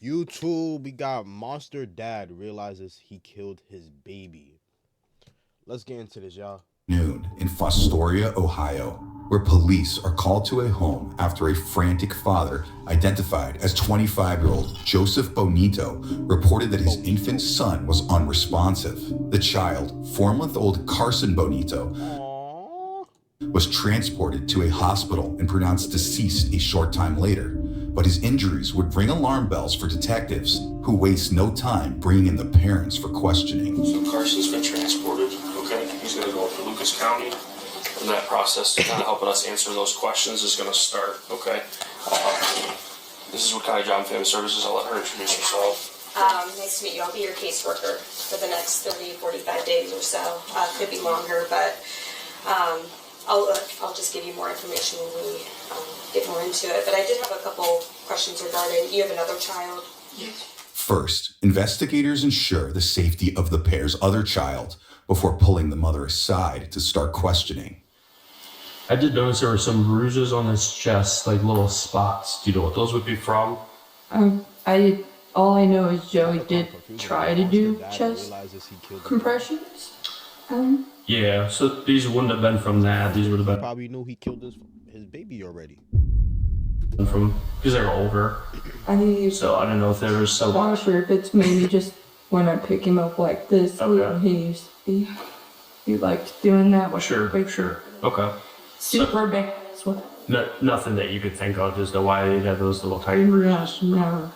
YouTube, we got Monster Dad realizes he killed his baby. Let's get into this, y'all. Noon in Fostoria, Ohio, where police are called to a home after a frantic father, identified as 25-year-old Joseph Bonito, reported that his infant son was unresponsive. The child, 4-month-old Carson Bonito, Aww. was transported to a hospital and pronounced deceased a short time later. But his injuries would ring alarm bells for detectives, who waste no time bringing in the parents for questioning. So Carson's been transported. Okay, he's going to go to Lucas County. And that process, kind of helping us answer those questions, is going to start. Okay. This is what kind of job and family services. I'll let her introduce herself. Nice to meet you. I'll be your caseworker for the next 30, 45 days or so. Could be longer, but I'll just give you more information when we get more into it. But I did have a couple questions regarding, you have another child? Yes. First, investigators ensure the safety of the pair's other child before pulling the mother aside to start questioning. I did notice there were some bruises on his chest, like little spots. Do you know what those would be from? All I know is Joey did try to do chest compressions. Yeah, so these wouldn't have been from that. These would have been Probably knew he killed his baby already. from, because they were older. So I don't know if there was some. I'm not sure if it's maybe just when I pick him up like this. Okay. He liked doing that. Well, sure. Okay. Super big as well. No, nothing that you could think of as to why they had those little tiny. No.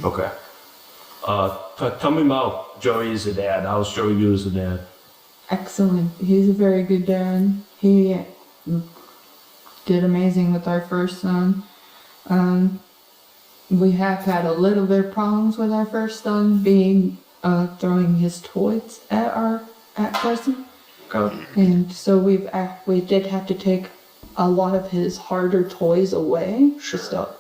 Okay. Tell me about Joey as a dad. How's Joey do as a dad? Excellent. He's a very good dad. He did amazing with our first son. We have had a little bit of problems with our first son being throwing his toys at Carson. Okay. And so we did have to take a lot of his harder toys away. Sure. To stop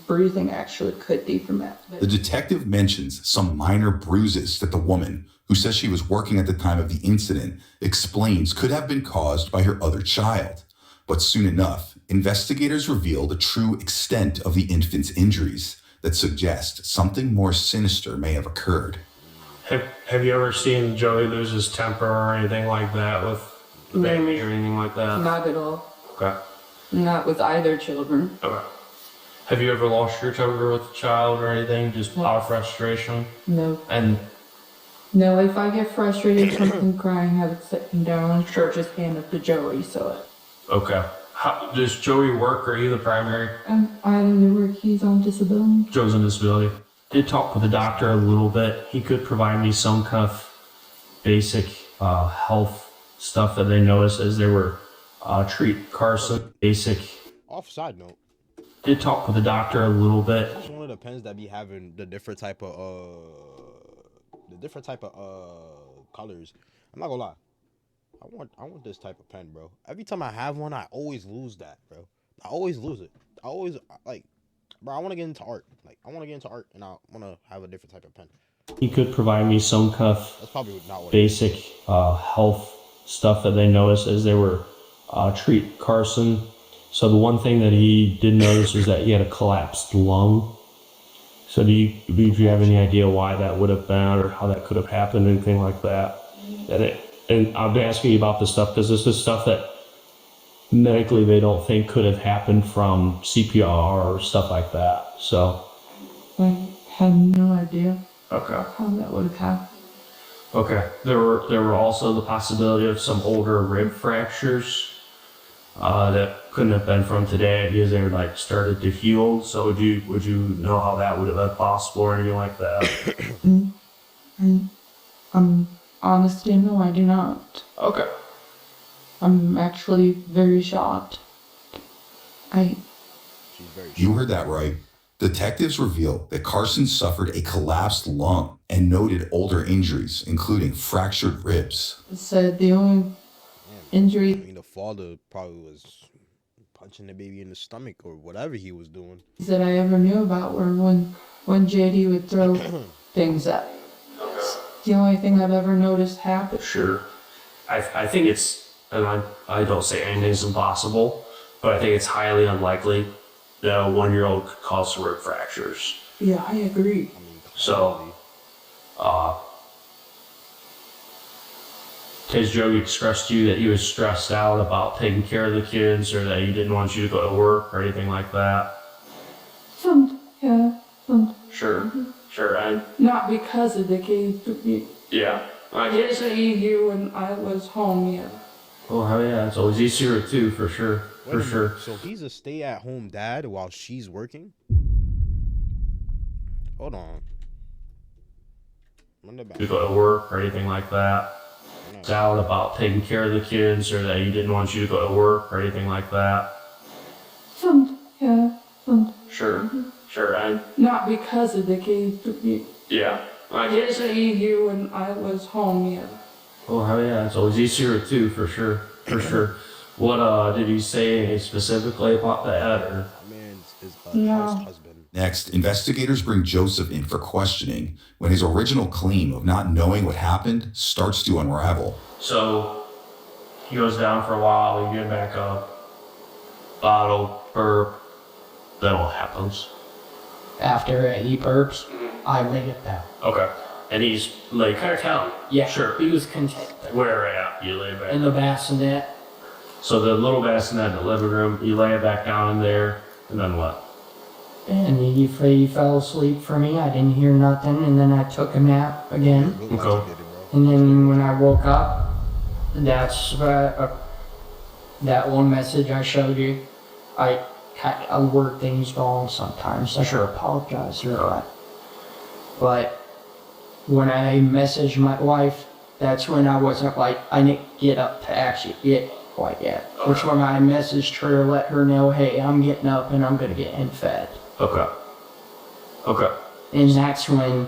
breathing actually could be from that. The detective mentions some minor bruises that the woman, who says she was working at the time of the incident, explains could have been caused by her other child. But soon enough, investigators reveal the true extent of the infant's injuries that suggest something more sinister may have occurred. Have you ever seen Joey lose his temper or anything like that with the baby or anything like that? Not at all. Okay. Not with either children. Okay. Have you ever lost your temper with a child or anything, just out of frustration? No. And No, if I get frustrated from crying, I would sit him down or just hand it to Joey. So okay. How, does Joey work, or are you the primary? I only work. He's on disability. Joe's on disability. Did talk with the doctor a little bit. He could provide me some kind of basic health stuff that they noticed as they were treat Carson. Basic. Off side note, Did talk with the doctor a little bit. it's one of the pens that be having the different type of colors. I'm not gonna lie. I want this type of pen, bro. Every time I have one, I always lose that, bro. I always lose it. I always bro, I want to get into art. And I want to have a different type of pen. He could provide me some kind That's of probably not what basic health stuff that they noticed as they were treat Carson. So the one thing that he did notice was that he had a collapsed lung. So do you have any idea why that would have been, or how that could have happened, anything like that? And I'm asking you about this stuff because this is stuff that medically they don't think could have happened from CPR or stuff like that. So. I have no idea Okay. how that would have happened. Okay. There were also the possibility of some older rib fractures that couldn't have been from today because they were like started to heal. So would you know how that would have been possible or anything like that? Honestly, no, I do not. Okay. I'm actually very shocked. She's very You heard that right. Detectives reveal that Carson suffered a collapsed lung and noted older injuries, including fractured ribs. So the only I injury mean, the father probably was punching the baby in the stomach or whatever he was doing. that I ever knew about were when JD would throw things at me. The only thing I've ever noticed happen. Sure. I think it's, and I don't say anything's impossible, but I think it's highly unlikely that a 1-year-old could cause rib fractures. Yeah, I agree. I mean, So, has Joe expressed to you that he was stressed out about taking care of the kids, or that he didn't want you to go to work or anything like that? Yeah. Sure, sure, Not because of the kids. yeah. I It's easier when I was home, yeah. Oh, hell yeah, it's always easier too, for sure, wait for a sure. minute. So he's a stay-at-home dad while she's working? Hold on. Run that back. To go to work or anything like that. No. Out about taking care of the kids, or that he didn't want you to go to work or anything like that. Yeah. Sure, sure, Not because of the kids. yeah. It's easier when I was home, yeah. Oh, hell yeah, it's always easier too, for sure, for sure. What, did he say specifically about that, or? My man's is No. house husband. Next, investigators bring Joseph in for questioning when his original claim of not knowing what happened starts to unravel. So, he goes down for a while, you get back up, bottle, burp, that all happens. After he burps, I lay it down. Okay. And he's like, kind of down. Yeah, Sure. he was content Where at? You lay back. in the bassinet. So the little bassinet in the living room, you lay it back down in there, and then what? And he fell asleep for me. I didn't hear nothing, and then I took a nap again. Look like Okay. you did it, bro. And then when I woke up, that's that one message I showed you. I word things wrong sometimes. I sure apologize for that. But when I messaged my wife, that's when I wasn't like, I didn't get up to actually get quite yet. Which when I messaged her, let her know, hey, I'm getting up and I'm gonna get him fed. Okay. Okay. And that's when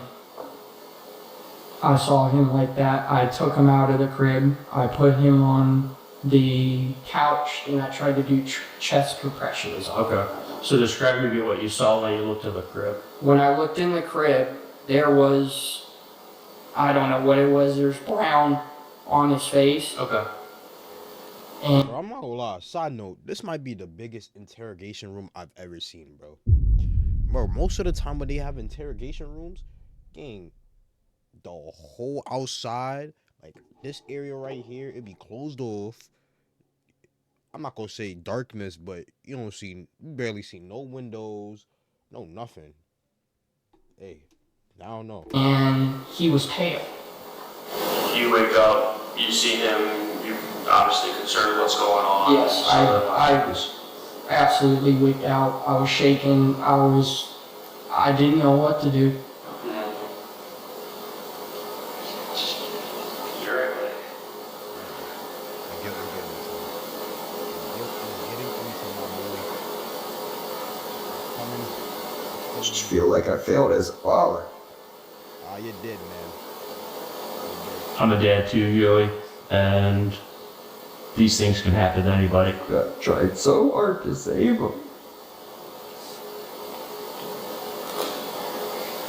I saw him like that. I took him out of the crib. I put him on the couch and I tried to do chest compressions. Okay. So describe to me what you saw when you looked at the crib. When I looked in the crib, there was, I don't know what it was, there's brown on his face. Okay. And Bro, I'm not gonna lie. Side note, this might be the biggest interrogation room I've ever seen, bro. Bro, most of the time when they have interrogation rooms, gang, the whole outside, like this area right here, it be closed off. I'm not gonna say darkness, but you barely see no windows, no nothing. Hey, I don't know. and he was pale. You wake up, you see him, you're obviously concerned what's going on. Yes, I was absolutely wigged out. I was shaking. I didn't know what to do. You're right. I get what you're getting into. I just feel like I failed as a father. Ah, you did, man. I'm a dad too, Joey, and these things can happen to anybody. I tried so hard to save him.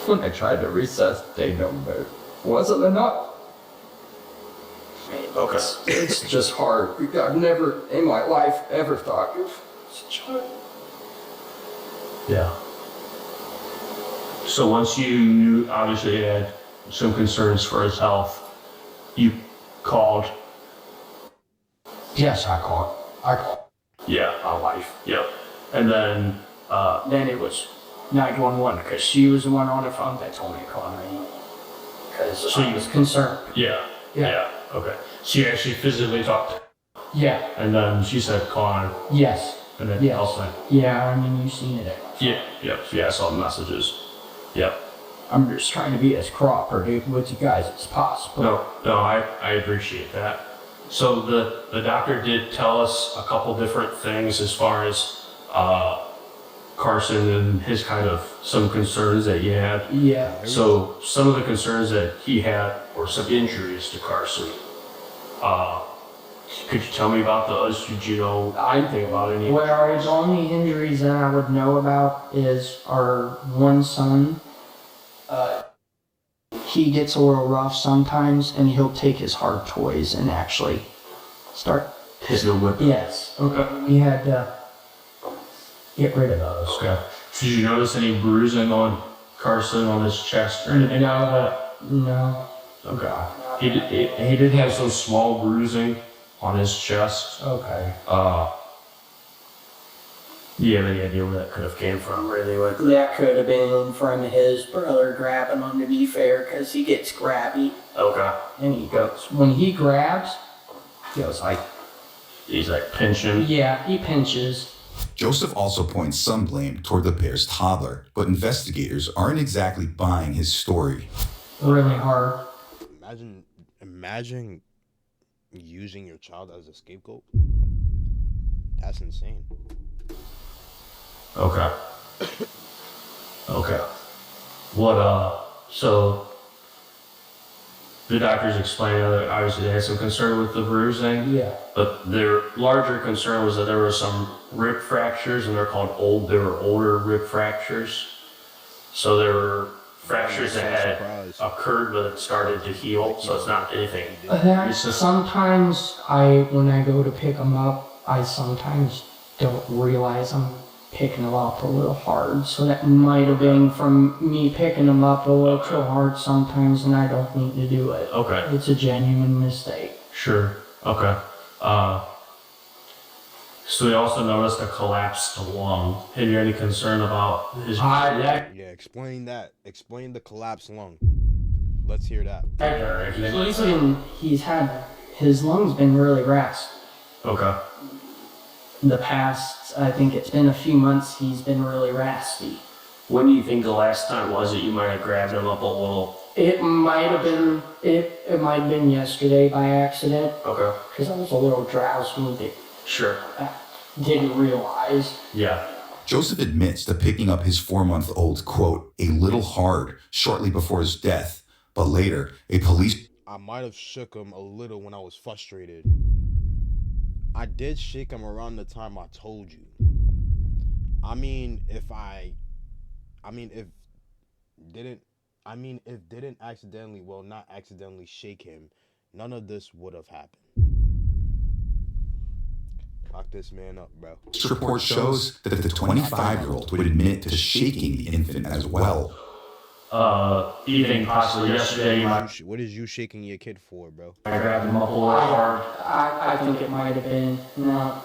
When I tried to resuscitate him, but it wasn't enough. Okay. It's just hard. I've never in my life ever thought of such a Yeah. So once you knew, obviously he had some concerns for his health, you called. Yes, I called. Yeah, my wife. Yep. And then, Then it was 911 because she was the one on the phone that told me to call me. Because she was concerned. yeah. Yeah. Yeah. Okay. She actually physically talked, Yeah. and then she said, call him, Yes. and then Yes. I'll say, Yeah, I mean, you've seen it. yeah, I saw the messages. Yep. I'm just trying to be as cooperative with you guys as possible. No, I appreciate that. So the doctor did tell us a couple different things as far as Carson and his kind of some concerns that you had. Yeah. So some of the concerns that he had were some injuries to Carson. Could you tell me about those? Did you know anything about any? Well, the only injuries that I would know about is our one son. He gets a little rough sometimes, and he'll take his hard toys and actually start. His new whip. Yes. Okay. We had to get rid of those. Okay. Did you notice any bruising on Carson on his chest or anything like that? No. Okay. He did have some small bruising on his chest. Okay. Do you have any idea where that could have came from, really? Like, That could have been from his brother grabbing him, to be fair, because he gets grabby. okay. And he goes, when he grabs, he goes like, He's like pinching. yeah, he pinches. Joseph also points some blame toward the pair's toddler, but investigators aren't exactly buying his story. Really hard. Imagine using your child as a scapegoat. That's insane. Okay. Okay. So the doctors explained that obviously they had some concern with the bruising. Yeah. But their larger concern was that there were some rib fractures, and they were older rib fractures. So there were fractures that had occurred but it started to heal, so it's not anything recent. Sometimes when I go to pick them up, I sometimes don't realize I'm picking them up a little hard. So that might have been from me picking them up a little too hard sometimes, and I don't need to do it. Okay. It's a genuine mistake. Sure. Okay. So we also noticed a collapsed lung. Had you any concern about his Yeah, explain that. Explain the collapsed lung. Let's hear that. His lungs been really rasped. Okay. The past, I think it's been a few months, he's been really raspy. When do you think the last time was that you might have grabbed him up a little? It might have been yesterday by accident, Okay. because I was a little drowsy with it. Sure. I didn't realize. Yeah. Joseph admits to picking up his 4-month-old, quote, a little hard shortly before his death, but later, a police... I might have shook him a little when I was frustrated. I did shake him around the time I told you. If didn't accidentally, well, not accidentally shake him, none of this would have happened. Lock this man up, bro. This report shows that the 25-year-old would admit to shaking the infant as well. Even possibly yesterday, you might What is you shaking your kid for, bro? have grabbed him up a little hard. I think it might have been. Now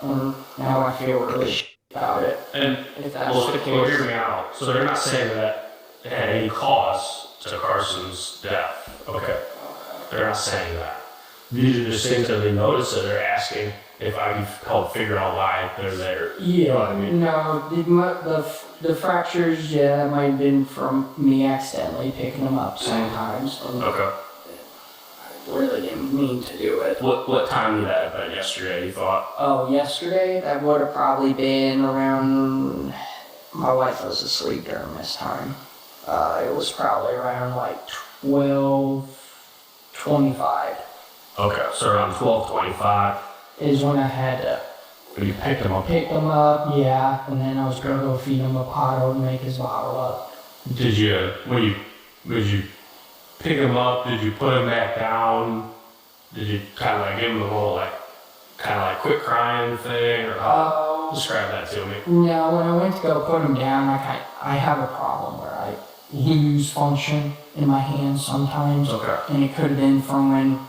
I feel really about it. And If that's well, the hear case. me out. So they're not saying that it had any cause to Carson's death. Okay. They're not saying that. These are just things that they notice that they're asking if I can help figure out why they're there. You know what I mean? No, the fractures, yeah, that might have been from me accidentally picking them up sometimes. Okay. I really didn't mean to do it. What time did that have been yesterday, you thought? Oh, yesterday? That would have probably been around... My wife was asleep during this time. It was probably around like 12:25 Okay, so around 12:25. is when I had to You picked him up. pick him up, yeah, and then I was gonna go feed him a bottle and make his bottle up. Did you pick him up? Did you put him back down? Did you kind of like give him a little quit crying thing, or how? Describe that to me. Now, when I went to go put him down, I have a problem where I lose function in my hands sometimes. Okay. And it could have been from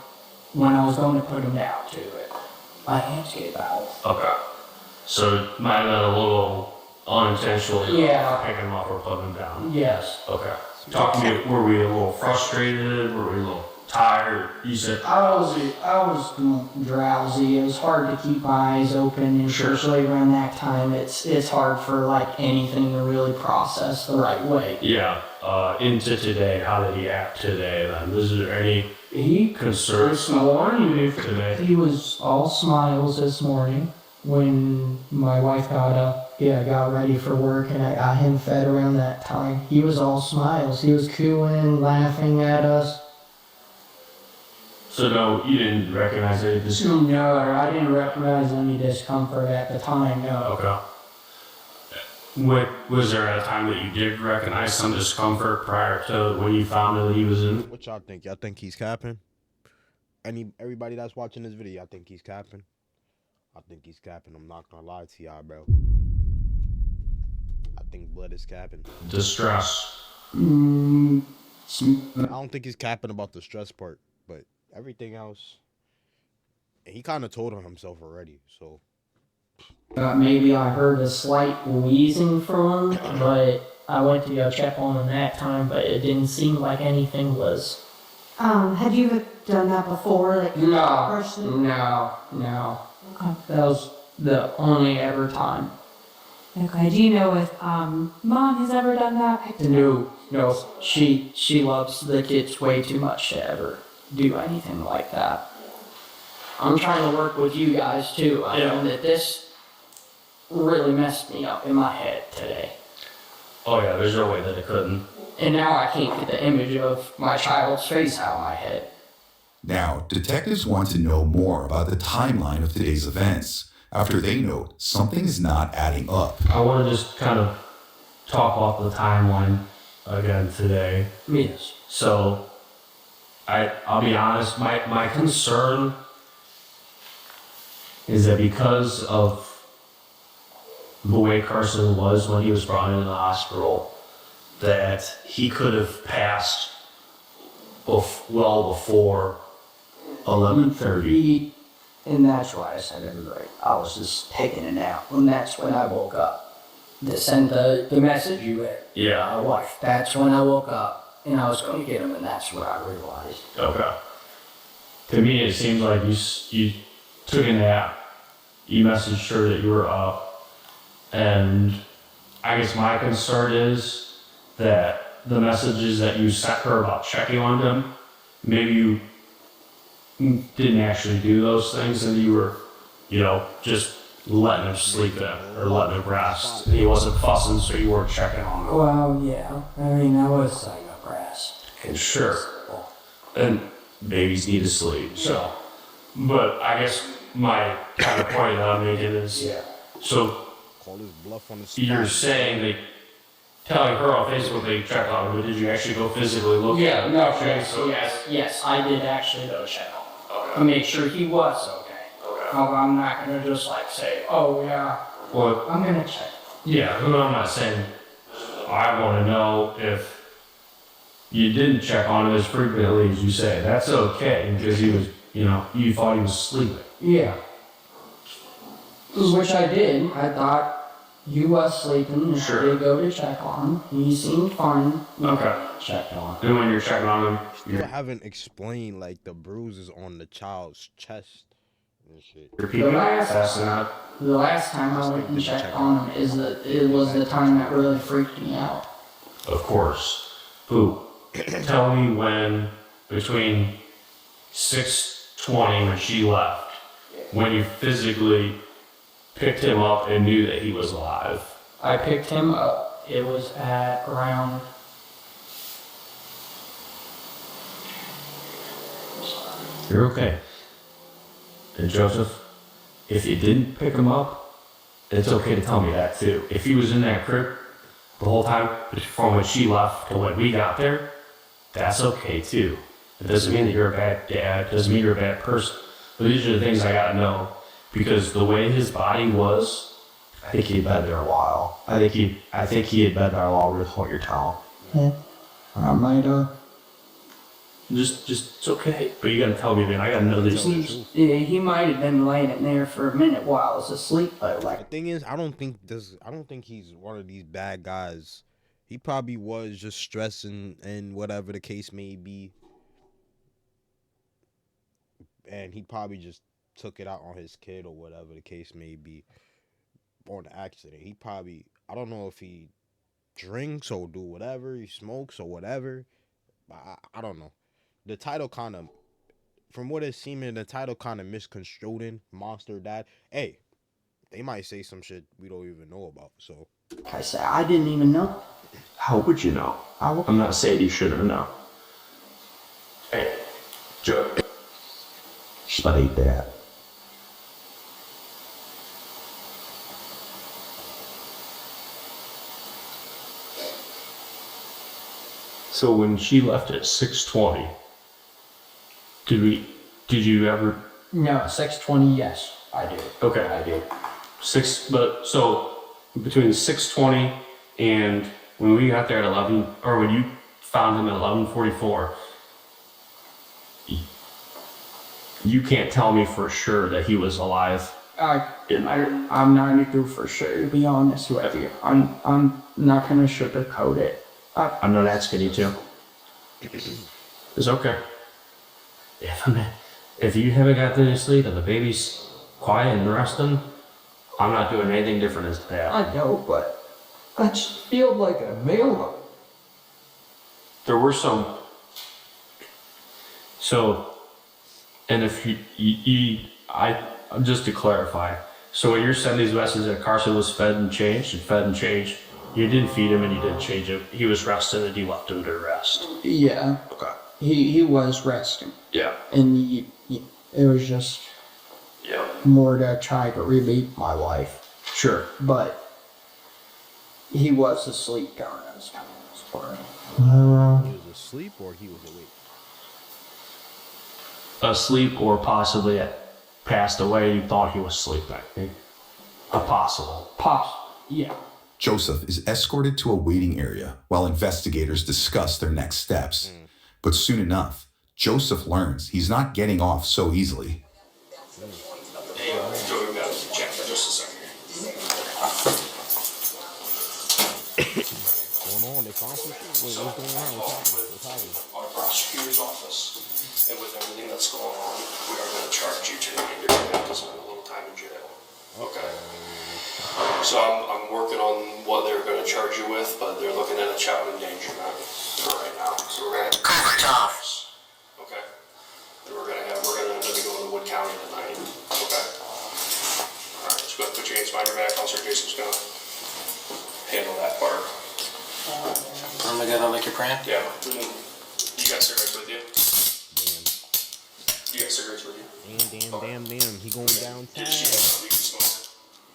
when I was going to put him down to it. My hands gave out. Okay. So it might have been a little unintentionally Yeah. picking him up or putting him down. Yes. Okay. Talk to me. Were we a little frustrated? Were we a little tired? You said. I was drowsy. It was hard to keep my eyes open, and Sure. especially around that time, it's hard for like anything to really process the right way. Yeah. Into today. How did he act today? Then was there any concern this morning, today? he was all smiles this morning when my wife got ready for work, and I got him fed around that time. He was all smiles. He was cooing, laughing at us. So no, you didn't recognize any No, I didn't recognize any discomfort at the time, no. Okay. Was there a time that you did recognize some discomfort prior to when you found out that he was in? What y'all think? Y'all think he's capping? Everybody that's watching this video, I think he's capping. I think he's capping. I'm not gonna lie to y'all, bro. I think blood is capping. Distress. I don't think he's capping about the stress part, but everything else, he kind of told on himself already. So Maybe I heard a slight wheezing from him, but I went to go check on him that time, but it didn't seem like anything was. Had you done that before? Like No, personally? no. Okay. That was the only ever time. Okay. Do you know if mom has ever done that? No, she loves the kids way too much to ever do anything like that. I'm trying to work with you guys too. I know that this really messed me up in my head today. Oh yeah, there's no way that it couldn't. And now I can't get the image of my child's face out of my head. Now, detectives want to know more about the timeline of today's events after they note something is not adding up. I want to just kind of talk about the timeline again today. Yes. So, I'll be honest, my concern is that because of the way Carson was when he was brought into the hospital, that he could have passed well before 11:30. And that's why I said it right. I was just taking a nap, and that's when I woke up. To send the message you had. Yeah. My wife. That's when I woke up, and I was going to get him, and that's what I realized. Okay. To me, it seems like you took a nap. You messaged her that you were up, and I guess my concern is that the messages that you sent her about checking on him, maybe you didn't actually do those things, and you were, just letting him sleep in or letting him rest. He wasn't fussing, so you weren't checking on him. Well, yeah. I mean, I was like a rest. Sure. And babies need to sleep. So, but I guess my kind of point that I'm making is, so call his bluff on the spot. you're saying they telling her on Facebook they checked on him, but did you actually go physically look at him? Okay, so yes, I did actually go check on him. To make sure he was okay. I'm not gonna just say, oh yeah, Well, I'm gonna check. yeah, but I'm not saying I want to know if you didn't check on him as frequently as you say. That's okay because he was, you thought he was sleeping. Yeah. Which I did. I thought he was sleeping. And Sure. I did go to check on him. He seemed fine. Okay. Checked on him. And when you're checking on him, You haven't explained like the bruises on the child's chest and shit. you're repeating that's not. The last time I went and checked on him it was the time that really freaked me out. Of course. Who? Tell me when between 6:20 when she left, when you physically picked him up and knew that he was alive. I picked him up. It was at around. You're okay. And Joseph, if you didn't pick him up, it's okay to tell me that too. If he was in that crib the whole time from when she left to when we got there, that's okay too. It doesn't mean that you're a bad dad, it doesn't mean you're a bad person. But these are the things I gotta know. Because the way his body was, I think he had been there a while. I think he had been there longer than what you're telling. Yeah. I might Just it's okay. But you gotta tell me, man. I gotta know these things. Yeah, he might have been laying in there for a minute while I was asleep. But The thing is, I don't think he's one of these bad guys. He probably was just stressing and whatever the case may be. And he probably just took it out on his kid or whatever the case may be on the accident. He probably, I don't know if he drinks or do whatever, he smokes or whatever. I don't know. The title kind of, from what it's seeming, the title kind of misconstrued in Monster Dad. Hey, they might say some shit we don't even know about, so. I said, I didn't even know. How would you know? I'm not saying you shouldn't know. Hey, Joe. Study that. So when she left at 6:20, did you ever? No, 6:20, yes, I did. Okay, I did. So between 6:20 and when we got there at 11, or when you found him at 11:44, you can't tell me for sure that he was alive. I'm not gonna do for sure, to be honest with you. I'm not gonna sugarcoat it. I'm not asking you to. It's okay. If you haven't got any sleep and the baby's quiet and resting, I'm not doing anything different as that. I know, but I just feel like a male. There were some. So, and if just to clarify, so when you're sending these messages that Carson was fed and changed, you didn't feed him and you didn't change him. He was resting and you left him to rest. Yeah. Okay. He was resting. Yeah. And it was just more to try to relieve my life. Sure. But he was asleep during those times. He was asleep or he was awake? Asleep or possibly passed away. You thought he was sleeping. Possible. Yeah. Joseph is escorted to a waiting area while investigators discuss their next steps. But soon enough, Joseph learns he's not getting off so easily. Hey, Joey, we got to check for just a second. What's going on? They found some shit? What's going on? What's happening? Our prosecutor's office, and with everything that's going on, we are going to charge you today. You're going to have to spend a little time in jail. Okay. So I'm working on what they're going to charge you with, but they're looking at a child endangerment for right now. So we're going to cover it off. Okay. And we're going to end up going to Wood County tonight. Okay. All right. Just go ahead and put your hands behind your back. Officer Jason's going to handle that part. I'm together like you're praying? Yeah. You got cigarettes with you? You got cigarettes with you? Damn. He going downtown.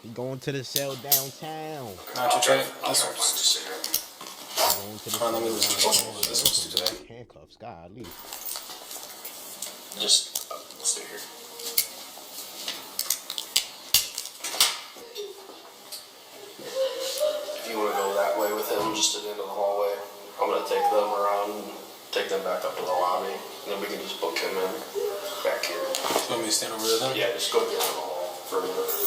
He going to the cell downtown. Not your check? I'll try to find a cigarette. Going to the cell downtown. This one's today. Handcuffs, golly. Just stay here. If you want to go that way with him, just to the end of the hallway, I'm going to take them around and take them back up to the lobby. And then we can just book him in back here. You want me to stand over there then? Yeah, just go down the hall for a minute.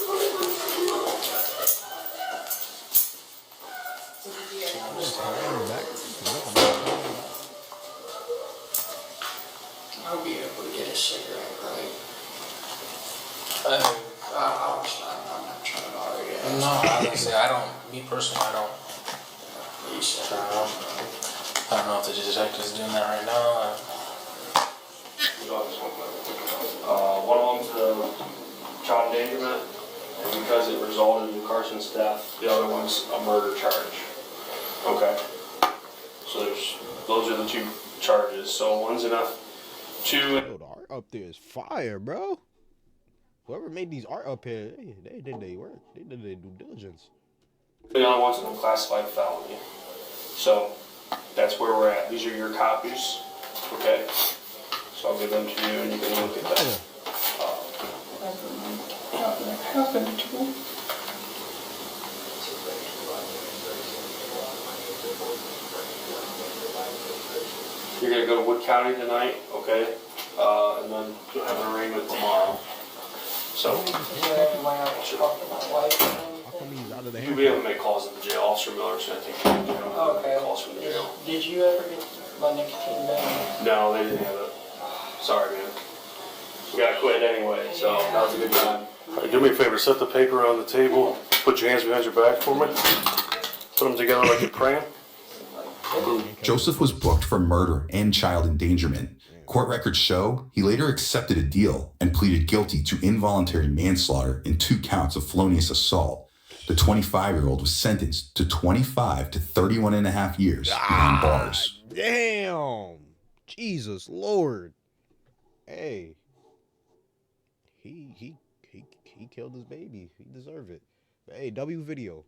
I'll be able to get a cigarette, right? I'm not trying to argue. no, honestly, me personally, I don't know if the detective's doing that right now. One of them's a child endangerment, and because it resulted in Carson's death, the other one's a murder charge. Okay. So those are the two charges. So one's enough. Two. Yo, the art up there is fire, bro. Whoever made these art up here, they did their work. They did their due diligence. The other one's an unclassified felony. So that's where we're at. These are your copies. Okay. So I'll give them to you and you can look at them. Happened to him. You're gonna go to Wood County tonight, okay? And then you'll have an arraignment tomorrow. So How come he's out of the you'll be able to make calls at the jail. Officer Miller's gonna take care of the jail. Okay. Calls from the jail. Did you ever get my nicotine back? No, they didn't have it. Sorry, man. We gotta quit anyway, so that was a good time. Do me a favor, set the paper on the table, put your hands behind your back for me. Put them together like you're praying. Joseph was booked for murder and child endangerment. Court records show he later accepted a deal and pleaded guilty to involuntary manslaughter and 2 counts of felonious assault. The 25-year-old was sentenced to 25 to 31 and a half years behind bars. Damn. Jesus Lord. Hey. He killed his baby. He deserved it. But hey, W video.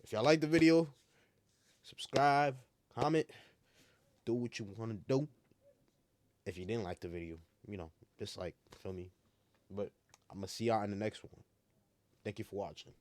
If y'all like the video, subscribe, comment, do what you want to do. If you didn't like the video, dislike, feel me. But I'm going to see y'all in the next one. Thank you for watching.